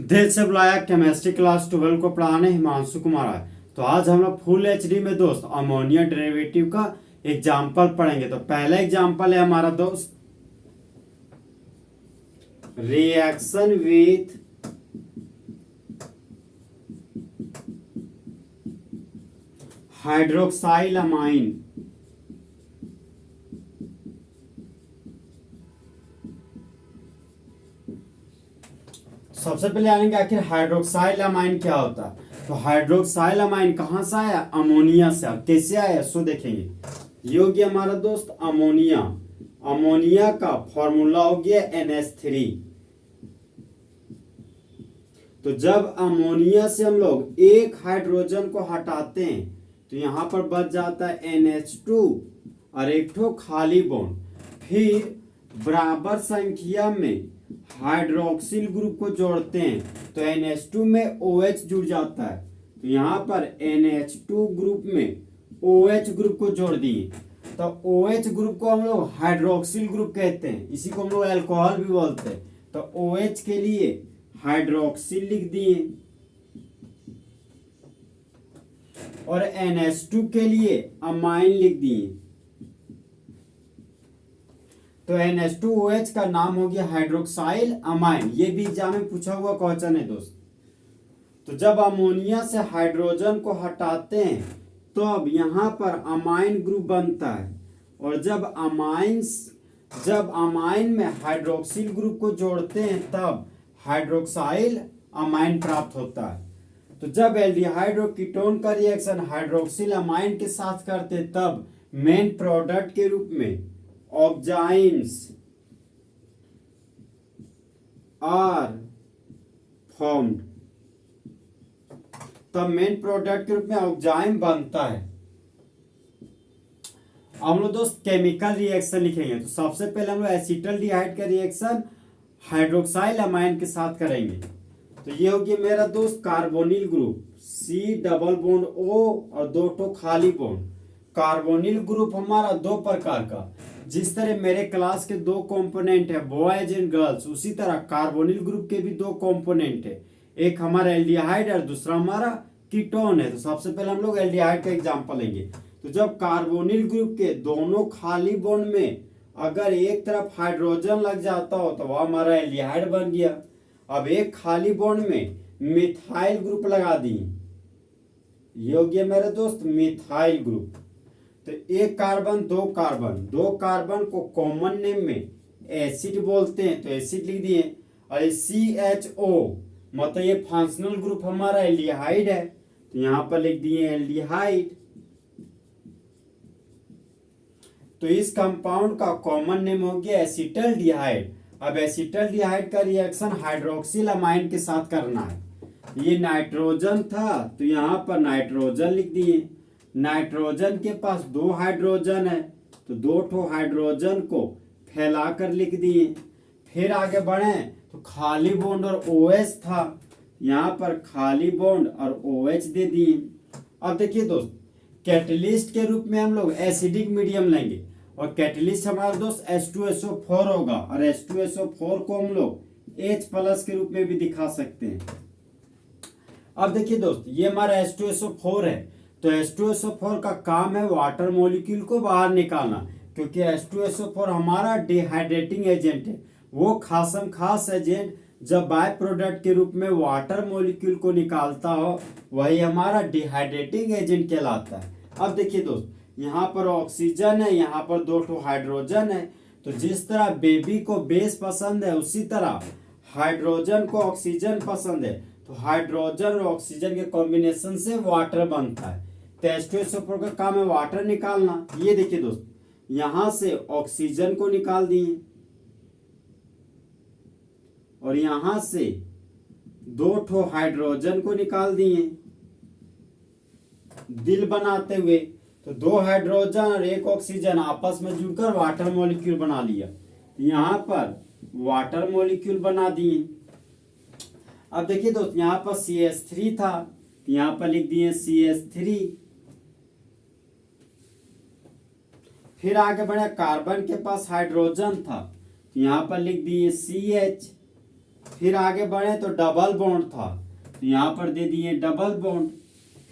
दिल से बुलाया केमिस्ट्री क्लास 12 को पढ़ाने हिमांशु कुमार है। तो आज हम लोग फुल एचडी में दोस्त अमोनिया डेरिवेटिव का एग्जाम्पल पढ़ेंगे। तो पहला एग्जाम्पल है हमारा दोस्त रिएक्शन विथ हाइड्रोक्साइल अमाइन। सबसे पहले आएंगे आखिर हाइड्रोक्साइल अमाइन क्या होता है। तो हाइड्रोक्साइल अमाइन कहां से आया? अमोनिया से। कैसे आया सो देखेंगे। ये हो गया हमारा दोस्त अमोनिया। अमोनिया का फॉर्मूला हो गया NH3। तो जब अमोनिया से हम लोग एक हाइड्रोजन को हटाते हैं तो यहां पर बच जाता है NH2 और एक ठो खाली बॉन्ड। फिर बराबर संख्या में हाइड्रोक्सिल ग्रुप को जोड़ते हैं तो NH2 में OH जुड़ जाता है। तो यहाँ पर NH2 ग्रुप में OH ग्रुप को जोड़ दिए तो OH ग्रुप को हम लोग हाइड्रोक्सिल ग्रुप कहते हैं। इसी को हम लोग अल्कोहल भी बोलते हैं। तो OH के लिए हाइड्रोक्सिल लिख दिए और NH2 के लिए अमाइन लिख दिए। तो NH2OH का नाम हो गया हाइड्रोक्साइल अमाइन। ये भी एग्जाम में पूछा हुआ क्वेश्चन है दोस्त। तो जब अमोनिया से हाइड्रोजन को हटाते हैं तो अब यहां पर अमाइन ग्रुप बनता है और जब अमाइन में हाइड्रोक्सिल ग्रुप को जोड़ते हैं तब हाइड्रोक्साइल अमाइन प्राप्त होता है। तो जब एल्डिहाइड और कीटोन का रिएक्शन हाइड्रोक्सिल अमाइन के साथ करते तब मेन प्रोडक्ट के रूप में ऑक्जाइम्स आर फॉर्म्ड। तब मेन प्रोडक्ट के रूप में ऑक्जाइम बनता है। हम लोग दोस्त केमिकल रिएक्शन लिखेंगे। तो सबसे पहले हम लोग एसिटल्डिहाइड का रिएक्शन हाइड्रोक्साइल अमाइन के साथ करेंगे। तो ये हो गया मेरा दोस्त carbonyl group C double bond O और दो ठो खाली बॉन्ड। कार्बोनिल ग्रुप हमारा दो प्रकार का, जिस तरह मेरे क्लास के दो कंपोनेंट है बॉयज एंड गर्ल्स, उसी तरह कार्बोनिल ग्रुप के भी दो कंपोनेंट है। एक हमारा एल्डिहाइड और दूसरा हमारा कीटोन है। तो सबसे पहले हम लोग एल्डिहाइड का एग्जांपल लेंगे। तो जब कार्बोनिल ग्रुप के दोनों खाली बॉन्ड में अगर एक तरफ हाइड्रोजन लग जाता हो तो वह हमारा एल्डिहाइड बन गया। अब एक खाली बॉन्ड में मिथाइल ग्रुप लगा दिए, ये हो गया मेरे दोस्त मिथाइल ग्रुप। तो एक कार्बन दो कार्बन को कॉमन नेम में एसिड बोलते हैं तो एसिड लिख दिए। और CHO मतलब ये फंक्शनल ग्रुप हमारा एल्डिहाइड है तो यहां पर लिख दिए एल्डिहाइड। तो इस कंपाउंड का कॉमन नेम हो गया एसिटल्डिहाइड। अब एसिटल्डिहाइड का रिएक्शन हाइड्रोक्सिल अमाइन के साथ करना है। ये नाइट्रोजन था तो यहां पर नाइट्रोजन लिख दिए। नाइट्रोजन के पास दो हाइड्रोजन है तो दो ठो हाइड्रोजन को फैलाकर लिख दिए। फिर आगे बढ़े तो खाली बॉन्ड और OH था, यहाँ पर खाली बॉन्ड और OH दे दिए। अब देखिए दोस्त, कैटलिस्ट के रूप में हम लोग एसिडिक मीडियम लेंगे और कैटलिस्ट हमारा दोस्त H2SO4 होगा और H2SO4 को हम लोग H+ के रूप में भी दिखा सकते हैं। अब देखिए दोस्त, ये हमारा H2SO4 है तो H2SO4 का काम है वाटर मॉलिक्यूल को बाहर निकालना, क्योंकि H2SO4 हमारा डिहाइड्रेटिंग एजेंट है। वो खास एजेंट जब बाय प्रोडक्ट के रूप में वाटर मॉलिक्यूल को निकालता हो वही हमारा डिहाइड्रेटिंग एजेंट कहलाता है। अब देखिए दोस्त, यहाँ पर ऑक्सीजन है, यहाँ पर दो ठो हाइड्रोजन है। तो जिस तरह बेबी को बेस पसंद है उसी तरह हाइड्रोजन को ऑक्सीजन पसंद है। तो हाइड्रोजन और ऑक्सीजन के कॉम्बिनेशन से वाटर बनता है। तो H2SO4 का काम है वाटर निकालना। ये देखिए दोस्त, यहां से ऑक्सीजन को निकाल दिए और यहां से दो ठो हाइड्रोजन को निकाल दिए दिल बनाते हुए। तो दो हाइड्रोजन और एक ऑक्सीजन आपस में जुड़कर वाटर मॉलिक्यूल बना लिया। यहां पर वाटर मॉलिक्यूल बना दिए। अब देखिए दोस्त, यहां पर CH3 था, यहां पर लिख दिए CH3। फिर आगे बढ़े, कार्बन के पास हाइड्रोजन था, यहां पर लिख दिए CH। फिर आगे बढ़े तो डबल बॉन्ड था, तो यहाँ पर दे दिए डबल बॉन्ड।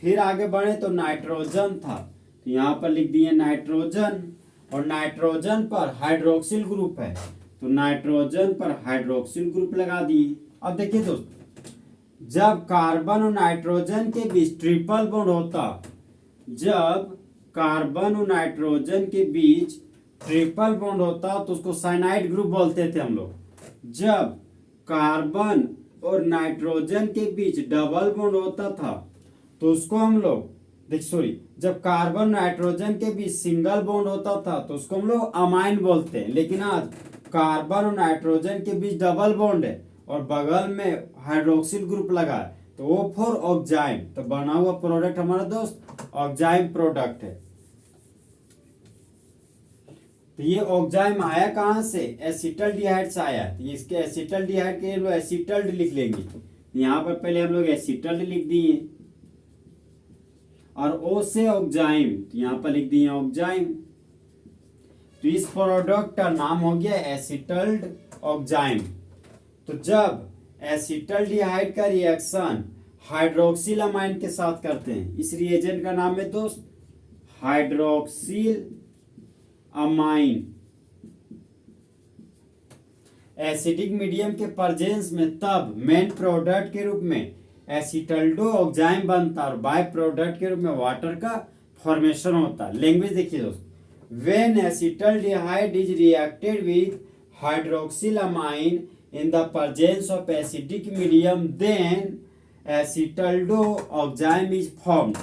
फिर आगे बढ़े तो नाइट्रोजन था, तो यहाँ पर लिख दिए नाइट्रोजन। और नाइट्रोजन पर हाइड्रोक्सिल ग्रुप है, तो नाइट्रोजन पर हाइड्रोक्सिल ग्रुप लगा दिए। अब देखिए दोस्त, जब कार्बन और नाइट्रोजन के बीच ट्रिपल बॉन्ड होता, जब कार्बन और नाइट्रोजन के बीच ट्रिपल बॉन्ड होता तो उसको साइनाइड ग्रुप बोलते थे हम लोग। जब कार्बन और नाइट्रोजन के बीच डबल बॉन्ड होता था तो उसको हम लोग जब कार्बन नाइट्रोजन के बीच सिंगल बॉन्ड होता था तो उसको हम लोग अमाइन बोलते हैं। लेकिन आज कार्बन और नाइट्रोजन के बीच डबल बॉन्ड है और बगल में हाइड्रोक्सिल ग्रुप लगा है, तो वो फॉर ऑक्जाइम, तो बना हुआ प्रोडक्ट हमारा दोस्त ऑक्जाइम प्रोडक्ट है। तो ये ऑक्जाइम आया कहां से? एसिटल्डिहाइड से आया। तो इसके एसिटल्डिहाइड के लोग एसिटल्ड लिख लेंगे। यहां पर पहले हम लोग एसिटल्ड लिख दिए और ओ से ऑक्जाइम, तो यहां पर लिख दिए ऑक्जाइम। तो इस प्रोडक्ट का नाम हो गया एसिटल्ड ऑक्जाइम। तो जब एसिटल्डिहाइड का रिएक्शन हाइड्रोक्सिल अमाइन के साथ करते हैं, इस रिएजेंट का नाम है दोस्त हाइड्रोक्सिल अमाइन। एसिडिक मीडियम के प्रेजेंस में तब मेन प्रोडक्ट के रूप में एसिटल्डो ऑक्जाइम बनता और बाय प्रोडक्ट के रूप में वाटर का फॉर्मेशन होता। लैंग्वेज देखिए दोस्त, when acetaldehyde is reacted with hydroxyl amine in the presence of acidic medium, then acetaldo oxime is formed.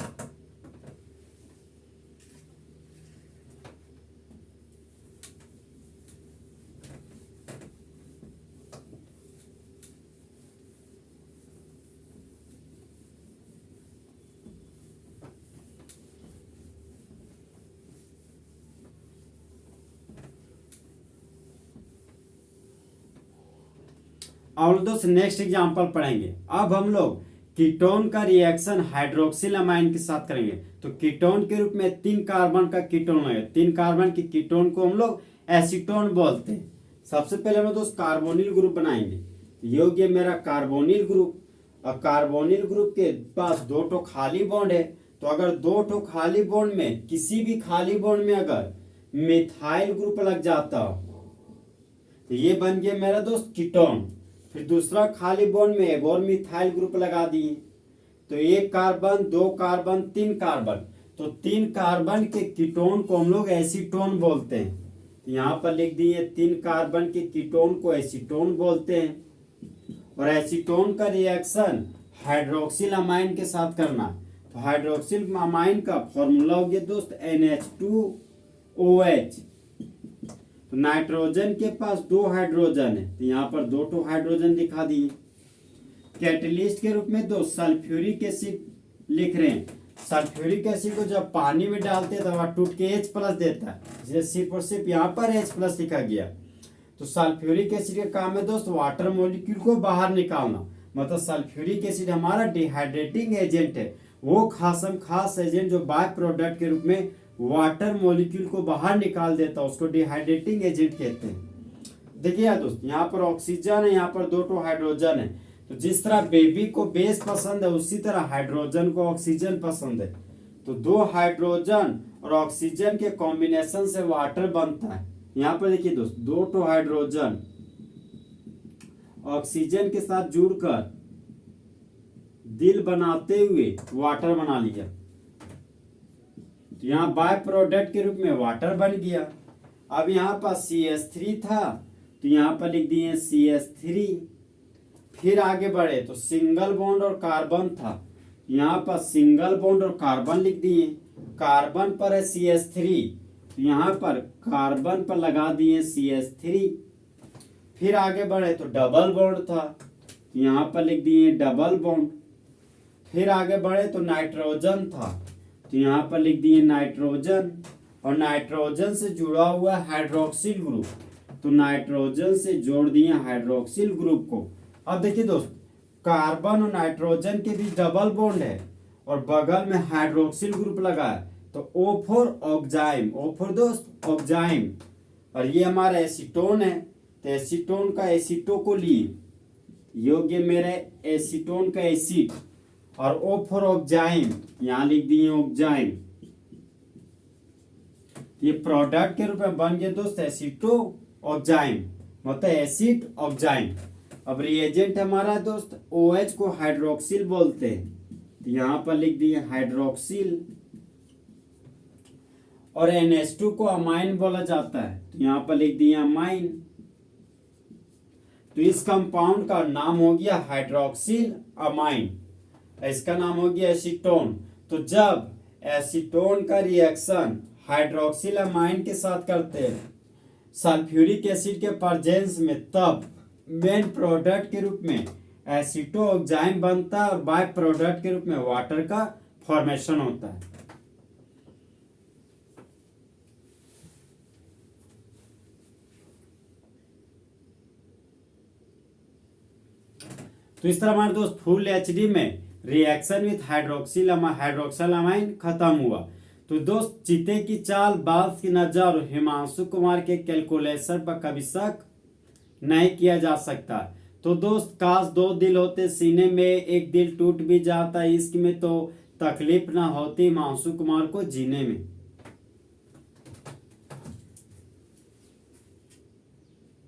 और दोस्त नेक्स्ट एग्जांपल पढ़ेंगे। अब हम लोग कीटोन का रिएक्शन हाइड्रोक्सिल अमाइन के साथ करेंगे। तो कीटोन के रूप में 3 कार्बन का कीटोन है, 3 कार्बन के कीटोन को हम लोग एसीटोन बोलते हैं। सबसे पहले हम दोस्त कार्बोनिल ग्रुप बनाएंगे। ये हो गया मेरा कार्बोनिल ग्रुप। और कार्बोनिल ग्रुप के पास 2 ठो खाली बॉन्ड है, तो अगर 2 ठो खाली बॉन्ड में किसी भी खाली बॉन्ड में अगर मिथाइल ग्रुप लग जाता तो ये बन गया मेरा दोस्त कीटोन। फिर दूसरा खाली बॉन्ड में एक और मिथाइल ग्रुप लगा दिए, तो 1 कार्बन 2 कार्बन 3 कार्बन, तो 3 कार्बन के कीटोन को हम लोग एसीटोन बोलते हैं। तो यहाँ पर लिख दिए 3 कार्बन के कीटोन को एसीटोन बोलते हैं। और एसीटोन का रिएक्शन हाइड्रोक्सिल अमाइन के साथ करना, तो हाइड्रोक्सिल अमाइन का फॉर्मूला हो गया दोस्त NH2OH। तो नाइट्रोजन के पास 2 हाइड्रोजन है, तो यहाँ पर 2 ठो हाइड्रोजन दिखा दिए। कैटलिस्ट के रूप में 2 सल्फ्यूरिक एसिड लिख रहे हैं। सल्फ्यूरिक एसिड को जब पानी में डालते हैं तो वह टूट के H+ देता है, इसलिए सिर्फ और सिर्फ यहाँ पर H+ लिखा गया। तो सल्फ्यूरिक एसिड का काम है दोस्त वाटर मॉलिक्यूल को बाहर निकालना। मतलब सल्फ्यूरिक एसिड हमारा डिहाइड्रेटिंग एजेंट है, वो खास एजेंट जो बाय प्रोडक्ट के रूप में वाटर मॉलिक्यूल को बाहर निकाल देता है, उसको डिहाइड्रेटिंग एजेंट कहते हैं। देखिए यार दोस्त, यहाँ पर ऑक्सीजन है, यहाँ पर 2 ठो हाइड्रोजन है। तो जिस तरह बेबी को बेस पसंद है उसी तरह हाइड्रोजन को ऑक्सीजन पसंद है। तो 2 हाइड्रोजन और ऑक्सीजन के कॉम्बिनेशन से वाटर बनता है। यहाँ पर देखिए दोस्त, 2 ठो हाइड्रोजन ऑक्सीजन के साथ जुड़कर दिल बनाते हुए वाटर बना लिया। तो यहाँ बाय प्रोडक्ट के रूप में वाटर बन गया। अब यहाँ पर CH3 था, तो यहाँ पर लिख दिए CH3। फिर आगे बढ़े तो सिंगल बॉन्ड और कार्बन था, यहाँ पर सिंगल बॉन्ड और कार्बन लिख दिए। कार्बन पर है CH3, तो यहाँ पर कार्बन पर लगा दिए CH3। फिर आगे बढ़े तो डबल बॉन्ड था, तो यहाँ पर लिख दिए डबल बॉन्ड। फिर आगे बढ़े तो नाइट्रोजन था, तो यहाँ पर लिख दिए नाइट्रोजन। और नाइट्रोजन से जुड़ा हुआ हाइड्रोक्सिल ग्रुप, तो नाइट्रोजन से जोड़ दिए हाइड्रोक्सिल ग्रुप को। अब देखिए दोस्त, कार्बन और नाइट्रोजन के बीच डबल बॉन्ड है और बगल में हाइड्रोक्सिल ग्रुप लगा है, तो O for oxime, O for दोस्त ऑक्जाइम। और ये हमारा एसीटोन है, तो एसीटोन का एसीटो को लिए, योग्य मेरे एसीटोन का एसिड, और ओ फॉर ऑक्जाइम, यहां लिख दिए ऑक्जाइम। ये प्रोडक्ट के रूप में बन गए दोस्त एसीटो ऑक्जाइम, मतलब एसिड ऑक्जाइम। अब रिएजेंट हमारा दोस्त OH को हाइड्रोक्सिल बोलते हैं, तो यहां पर लिख दिए हाइड्रोक्सिल। और NH2 को अमाइन बोला जाता है, तो यहां पर लिख दिए अमाइन। तो इस कंपाउंड का नाम हो गया हाइड्रोक्सिल अमाइन, इसका नाम हो गया एसीटोन। तो जब एसीटोन का रिएक्शन हाइड्रोक्सिल अमाइन के साथ करते हैं सल्फ्यूरिक एसिड के प्रेजेंस में, तब मेन प्रोडक्ट के रूप में एसीटो ऑक्जाइम बनता है और बाय प्रोडक्ट के रूप में वाटर का फॉर्मेशन होता है। तो इस तरह हमारे दोस्त फुल एचडी में रिएक्शन विथ हाइड्रोक्सिल अमाइन खत्म हुआ। तो दोस्त चीते की चाल, बाल्स की नजर और हिमांशु कुमार के कैलकुलेशन पर कभी शक नहीं किया जा सकता। तो दोस्त काश दो दिल होते सीने में, एक दिल टूट भी जाता इश्क में, तो तकलीफ ना होती हिमांशु कुमार को जीने में।